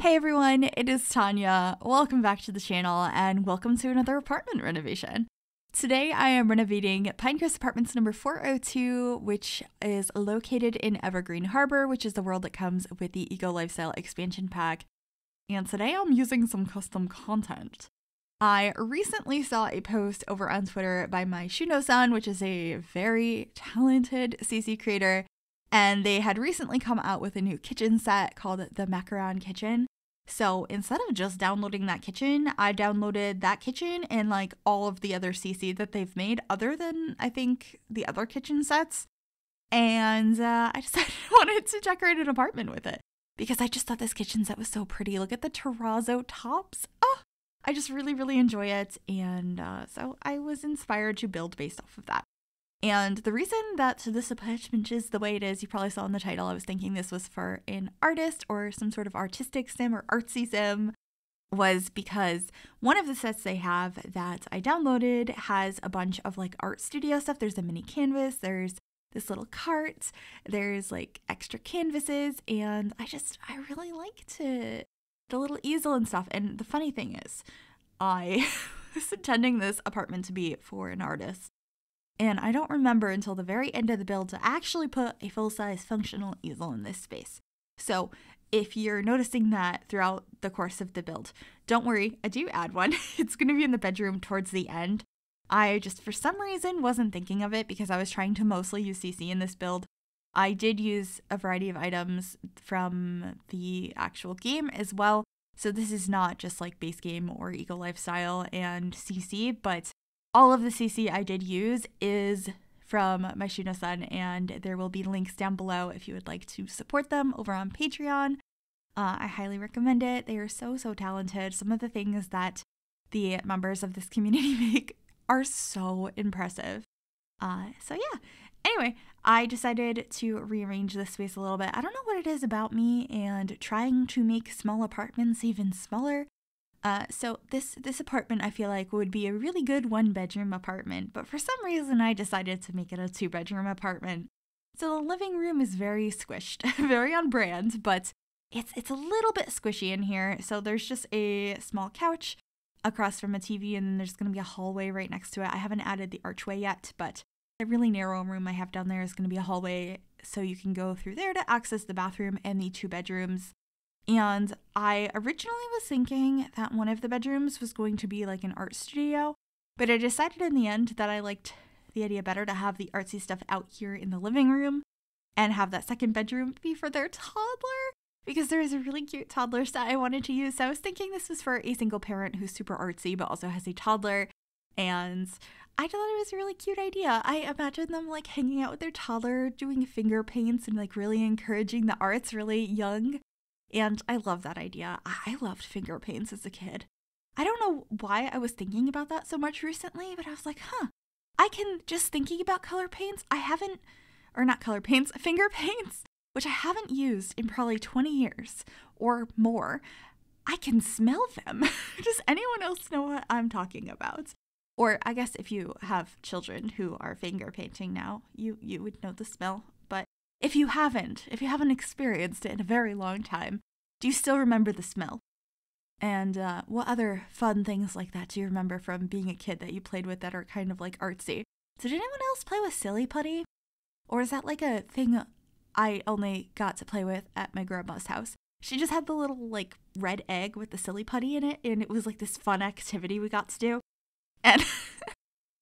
Hey everyone, it is Tanya. Welcome back to the channel and welcome to another apartment renovation. Today I am renovating Pinecrest Apartments number 402, which is located in Evergreen Harbor, which is the world that comes with the Eco Lifestyle expansion pack. And today I'm using some custom content. I recently saw a post over on Twitter by Myshunosun, which is a very talented CC creator, and they had recently come out with a new kitchen set called the Macaron Kitchen. So instead of just downloading that kitchen, I downloaded that kitchen and like all of the other CC that they've made other than, I think, the other kitchen sets. And I decided I wanted to decorate an apartment with it because I just thought this kitchen set was so pretty. Look at the terrazzo tops. Oh, I just really enjoy it. And so I was inspired to build based off of that. And the reason that this apartment is the way it is, you probably saw in the title, I was thinking this was for an artist or some sort of artistic sim or artsy sim, was because one of the sets they have that I downloaded has a bunch of like art studio stuff. There's a mini canvas, there's this little cart, there's like extra canvases, and I really liked it. The little easel and stuff. And the funny thing is, I was intending this apartment to be for an artist. And I don't remember until the very end of the build to actually put a full-size functional easel in this space. So if you're noticing that throughout the course of the build, don't worry, I do add one. It's going to be in the bedroom towards the end. I just, for some reason, wasn't thinking of it because I was trying to mostly use CC in this build. I did use a variety of items from the actual game as well. So this is not just like base game or Eco Lifestyle and CC, but all of the CC I did use is from Myshunosun, and there will be links down below if you would like to support them over on Patreon. I highly recommend it. They are so talented. Some of the things that the members of this community make are so impressive. So yeah. Anyway, I decided to rearrange this space a little bit. I don't know what it is about me and trying to make small apartments even smaller. So this apartment I feel like would be a really good 1-bedroom apartment, but for some reason I decided to make it a 2-bedroom apartment. So the living room is very squished, very on brand, but it's a little bit squishy in here. So there's just a small couch across from a TV, and then there's going to be a hallway right next to it. I haven't added the archway yet, but the really narrow room I have down there is going to be a hallway, so you can go through there to access the bathroom and the 2 bedrooms. And I originally was thinking that one of the bedrooms was going to be like an art studio, but I decided in the end that I liked the idea better to have the artsy stuff out here in the living room and have that second bedroom be for their toddler, because there is a really cute toddler set I wanted to use. So I was thinking this was for a single parent who's super artsy but also has a toddler, and I thought it was a really cute idea. I imagine them like hanging out with their toddler, doing finger paints and like really encouraging the arts really young. And I love that idea. I loved finger paints as a kid. I don't know why I was thinking about that so much recently, but I was like, I can just thinking about color paints. Finger paints, which I haven't used in probably 20 years or more. I can smell them. Does anyone else know what I'm talking about? Or I guess if you have children who are finger painting now, you would know the smell. But if you haven't experienced it in a very long time, do you still remember the smell? And what other fun things like that do you remember from being a kid that you played with that are kind of like artsy? Did anyone else play with silly putty? Or is that like a thing I only got to play with at my grandma's house? She just had the little like red egg with the silly putty in it, and it was like this fun activity we got to do. And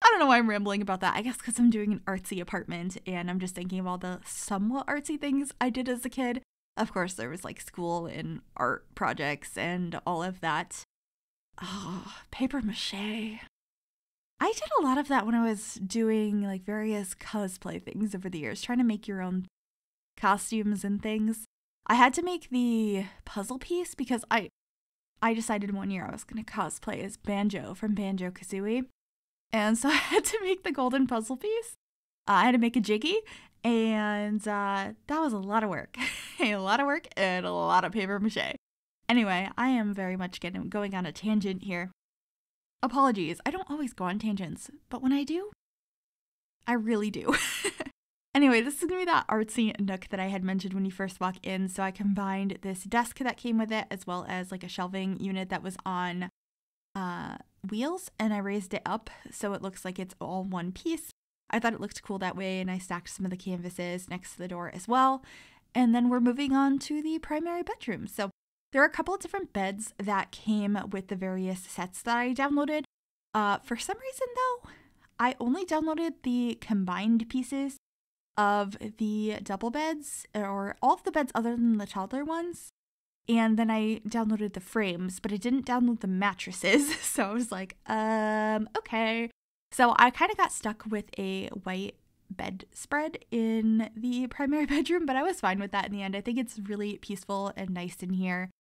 I don't know why I'm rambling about that. I guess because I'm doing an artsy apartment and I'm just thinking of all the somewhat artsy things I did as a kid. Of course, there was like school and art projects and all of that. Oh, paper mache. I did a lot of that when I was doing like various cosplay things over the years, trying to make your own costumes and things. I had to make the puzzle piece because I decided one year I was going to cosplay as Banjo from Banjo-Kazooie. And so I had to make the golden puzzle piece. I had to make a jiggy, and that was a lot of work. A lot of work and a lot of paper mache. Anyway, I am very much going on a tangent here. Apologies, I don't always go on tangents, but when I do, I really do. Anyway, this is going to be that Artsy Nook that I had mentioned when you first walk in. So I combined this desk that came with it as well as like a shelving unit that was on wheels, and I raised it up so it looks like it's all one piece. I thought it looked cool that way, and I stacked some of the canvases next to the door as well. And then we're moving on to the primary bedroom. So there are a couple of different beds that came with the various sets that I downloaded. For some reason though, I only downloaded the combined pieces of the double beds, or all of the beds other than the toddler ones. And then I downloaded the frames, but I didn't download the mattresses. So I was like, okay. So I kind of got stuck with a white bedspread in the primary bedroom, but I was fine with that in the end. I think it's really peaceful and nice in here.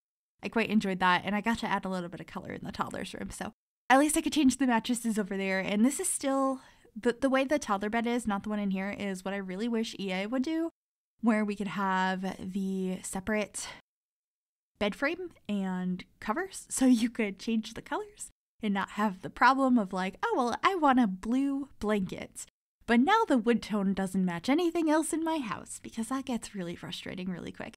I quite enjoyed that, and I got to add a little bit of color in the toddler's room. So at least I could change the mattresses over there. And this is still, the way the toddler bed is, not the one in here, is what I really wish EA would do, where we could have the separate bed frame and covers so you could change the colors and not have the problem of like, oh, well, I want a blue blanket, but now the wood tone doesn't match anything else in my house, because that gets really frustrating really quick.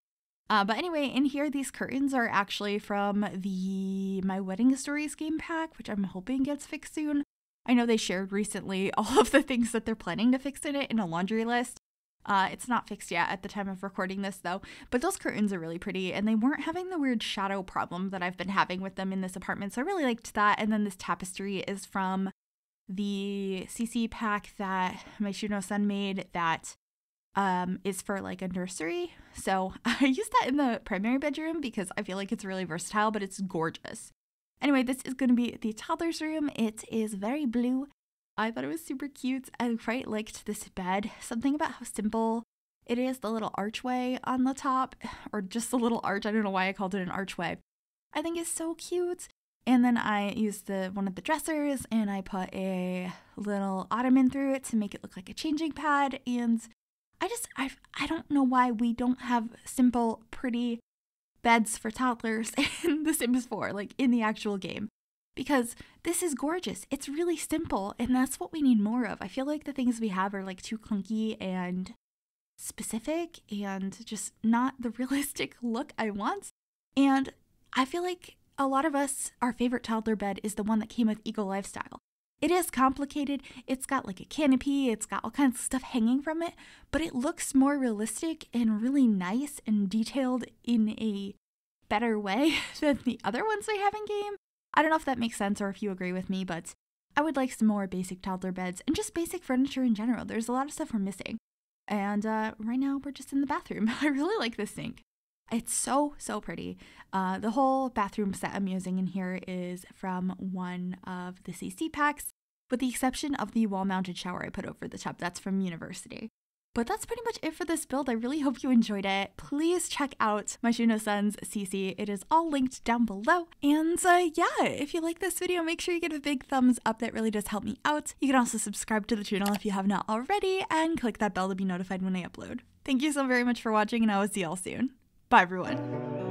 But anyway, in here, these curtains are actually from the My Wedding Stories game pack, which I'm hoping gets fixed soon. I know they shared recently all of the things that they're planning to fix in it in a laundry list. It's not fixed yet at the time of recording this though, but those curtains are really pretty, and they weren't having the weird shadow problem that I've been having with them in this apartment, so I really liked that. And then this tapestry is from the CC pack that Myshunosun made that is for like a nursery. So I used that in the primary bedroom because I feel like it's really versatile, but it's gorgeous. Anyway, this is going to be the toddler's room. It is very blue. I thought it was super cute. I quite liked this bed. Something about how simple it is, the little archway on the top, or just the little arch. I don't know why I called it an archway. I think it's so cute. And then I used one of the dressers, and I put a little ottoman through it to make it look like a changing pad. And I don't know why we don't have simple, pretty beds for toddlers in The Sims 4, like in the actual game. Because this is gorgeous. It's really simple, and that's what we need more of. I feel like the things we have are like too clunky and specific and just not the realistic look I want. And I feel like a lot of us, our favorite toddler bed is the one that came with Eco Lifestyle. It is complicated. It's got like a canopy. It's got all kinds of stuff hanging from it, but it looks more realistic and really nice and detailed in a better way than the other ones we have in game. I don't know if that makes sense or if you agree with me, but I would like some more basic toddler beds and just basic furniture in general. There's a lot of stuff we're missing. And right now we're just in the bathroom. I really like this sink. It's so, so pretty. The whole bathroom set I'm using in here is from one of the CC packs, with the exception of the wall-mounted shower I put over the tub. That's from University. But that's pretty much it for this build. I really hope you enjoyed it. Please check out Myshunosun's CC. It is all linked down below. And yeah, if you like this video, make sure you give a big thumbs up. That really does help me out. You can also subscribe to the channel if you have not already, and click that bell to be notified when I upload. Thank you so very much for watching, and I will see y'all soon. Bye, everyone.